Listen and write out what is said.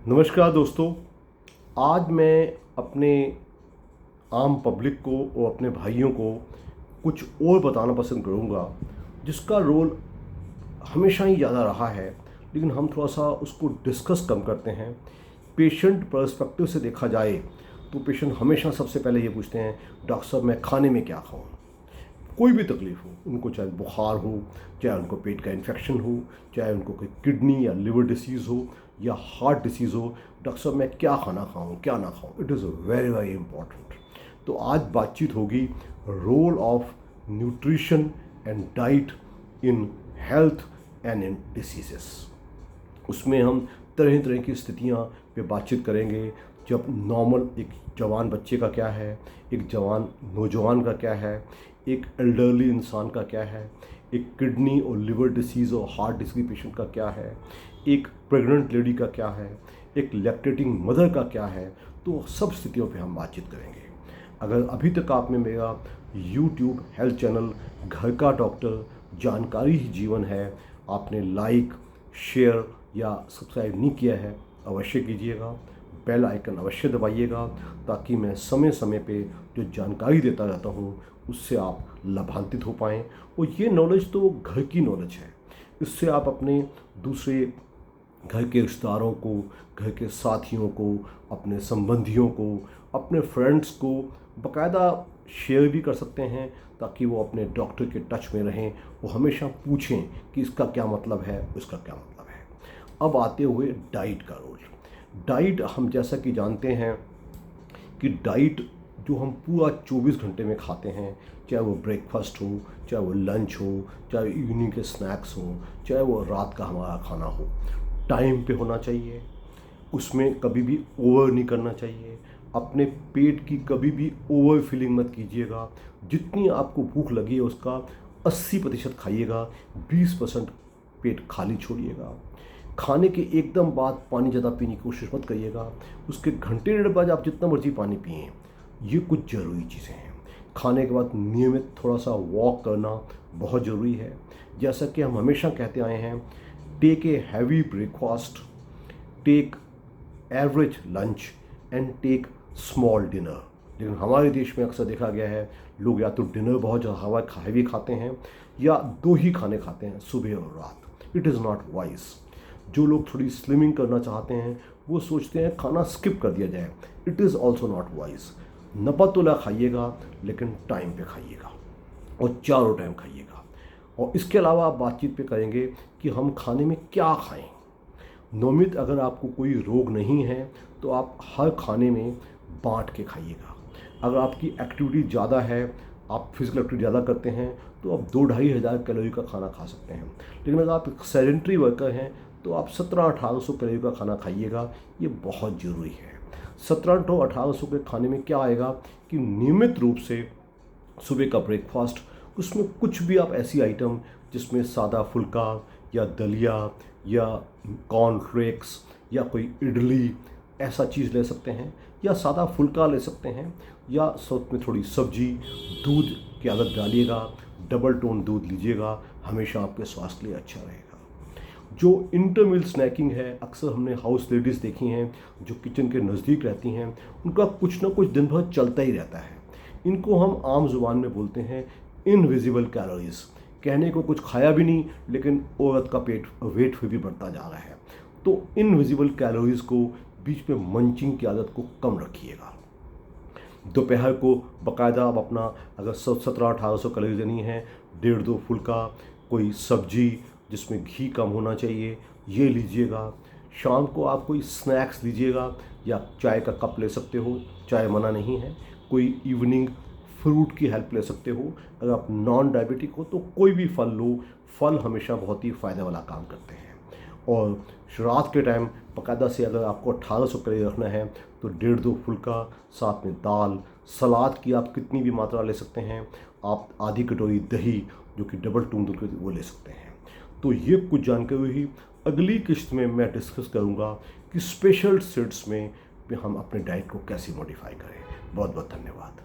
नमस्कार दोस्तों। आज मैं अपने आम पब्लिक को और अपने भाइयों को कुछ और बताना पसंद करूंगा जिसका रोल हमेशा ही ज़्यादा रहा है, लेकिन हम थोड़ा सा उसको डिस्कस कम करते हैं। पेशेंट पर्सपेक्टिव से देखा जाए तो पेशेंट हमेशा सबसे पहले ये पूछते हैं, डॉक्टर साहब मैं खाने में क्या खाऊं। कोई भी तकलीफ़ हो उनको, चाहे बुखार हो, चाहे उनको पेट का इन्फेक्शन हो, चाहे उनको कोई किडनी या लिवर डिसीज़ हो या हार्ट डिसीज़ हो, डॉक्टर साहब मैं क्या खाना खाऊं क्या ना खाऊं। It is very very important. तो आज बातचीत होगी role of nutrition and diet in health and in diseases. उसमें हम तरह तरह की स्थितियाँ पे बातचीत करेंगे। जब नॉर्मल एक जवान बच्चे का क्या है, एक जवान नौजवान का क्या है, एक एल्डरली इंसान का क्या है, एक किडनी और लिवर डिसीज़ और हार्ट डिसीज पेशेंट का क्या है, एक प्रेग्नेंट लेडी का क्या है, एक लैक्टेटिंग मदर का क्या है। तो सब स्थितियों पे हम बातचीत करेंगे। अगर अभी तक आपने मेरा YouTube हेल्थ चैनल घर का डॉक्टर जानकारी ही जीवन है आपने लाइक, शेयर या सब्सक्राइब नहीं किया है, अवश्य कीजिएगा। बेल आइकन अवश्य दबाइएगा ताकि मैं समय समय पे जो जानकारी देता रहता हूँ उससे आप लाभान्वित हो पाएँ। और ये नॉलेज तो घर की नॉलेज है, इससे आप अपने दूसरे घर के रिश्तेदारों को, घर के साथियों को, अपने संबंधियों को, अपने फ्रेंड्स को बाकायदा शेयर भी कर सकते हैं ताकि वो अपने डॉक्टर के टच में रहें। वो हमेशा पूछें कि इसका क्या मतलब है, उसका क्या मतलब है। अब आते हुए डाइट का रोल। डाइट हम जैसा कि जानते हैं कि डाइट जो हम पूरा 24 घंटे में खाते हैं, चाहे वो ब्रेकफास्ट हो, चाहे वो लंच हो, चाहे इवनिंग के स्नैक्स हो, चाहे वो रात का हमारा खाना हो, टाइम पे होना चाहिए। उसमें कभी भी ओवर नहीं करना चाहिए। अपने पेट की कभी भी ओवर फीलिंग मत कीजिएगा। जितनी आपको भूख लगी है उसका 80% खाइएगा, 20% पेट खाली छोड़िएगा। खाने के एकदम बाद पानी ज़्यादा पीने की कोशिश मत करिएगा। उसके घंटे डेढ़ बाद आप जितना मर्जी पानी पिएं। ये कुछ ज़रूरी चीज़ें हैं। खाने के बाद नियमित थोड़ा सा वॉक करना बहुत ज़रूरी है। जैसा कि हम हमेशा कहते आए हैं, take a heavy breakfast, take average lunch and take small dinner. लेकिन हमारे देश में अक्सर देखा गया है लोग या तो डिनर बहुत ज़्यादा हैवी खाते हैं या दो ही खाने खाते हैं, सुबह और रात। It is not wise. जो लोग थोड़ी स्लिमिंग करना चाहते हैं वो सोचते हैं खाना स्किप कर दिया जाए। It is also not wise. नपा-तुला खाइएगा लेकिन टाइम पे खाइएगा और चारों टाइम खाइएगा। और इसके अलावा आप बातचीत पे करेंगे कि हम खाने में क्या खाएं। नियमित अगर आपको कोई रोग नहीं है तो आप हर खाने में बांट के खाइएगा। अगर आपकी एक्टिविटी ज़्यादा है, आप फिजिकल एक्टिविटी ज़्यादा करते हैं तो आप 2-2.5 हज़ार कैलोरी का खाना खा सकते हैं। लेकिन अगर आप एक सेडेंट्री वर्कर हैं तो आप 1700-1800 कैलोरी का खाना खाइएगा। ये बहुत ज़रूरी है। 1700-1800 के खाने में क्या आएगा कि नियमित रूप से सुबह का ब्रेकफास्ट, उसमें कुछ भी आप ऐसी आइटम जिसमें सादा फुल्का या दलिया या कॉर्नफ्लेक्स या कोई इडली ऐसा चीज़ ले सकते हैं, या सादा फुल्का ले सकते हैं, या साथ में थोड़ी सब्जी, दूध की आदत डालिएगा। डबल टोन दूध लीजिएगा, हमेशा आपके स्वास्थ्य के लिए अच्छा रहेगा। जो इंटरमील स्नैकिंग है, अक्सर हमने हाउस लेडीज़ देखी हैं जो किचन के नज़दीक रहती हैं, उनका कुछ ना कुछ दिन भर चलता ही रहता है। इनको हम आम जुबान में बोलते हैं इनविजिबल कैलोरीज। कहने को कुछ खाया भी नहीं लेकिन औरत का पेट वेट फिर भी बढ़ता जा रहा है। तो इनविजिबल कैलोरीज को बीच में मंचिंग की आदत को कम रखिएगा। दोपहर को बाकायदा आप अपना अगर 1700-1800 कैलोरी देनी है, 1.5-2 फुल्का, कोई सब्जी जिसमें घी कम होना चाहिए, ये लीजिएगा। शाम को आप कोई स्नैक्स लीजिएगा या चाय का कप ले सकते हो, चाय मना नहीं है। कोई इवनिंग फ्रूट की हेल्प ले सकते हो। अगर आप नॉन डायबिटिक हो तो कोई भी फल लो। फल हमेशा बहुत ही फ़ायदे वाला काम करते हैं। और रात के टाइम बाकायदा से अगर आपको 1800 कैलोरी रखना है तो 1.5-2 फुल्का, साथ में दाल, सलाद की आप कितनी भी मात्रा ले सकते हैं। आप आधी कटोरी दही जो कि डबल टून दूध वो ले सकते हैं। तो ये कुछ जानकारी हुई। अगली किस्त में मैं डिस्कस करूँगा कि स्पेशल सीड्स में हम अपने डाइट को कैसे मॉडिफाई करें। बहुत बहुत धन्यवाद।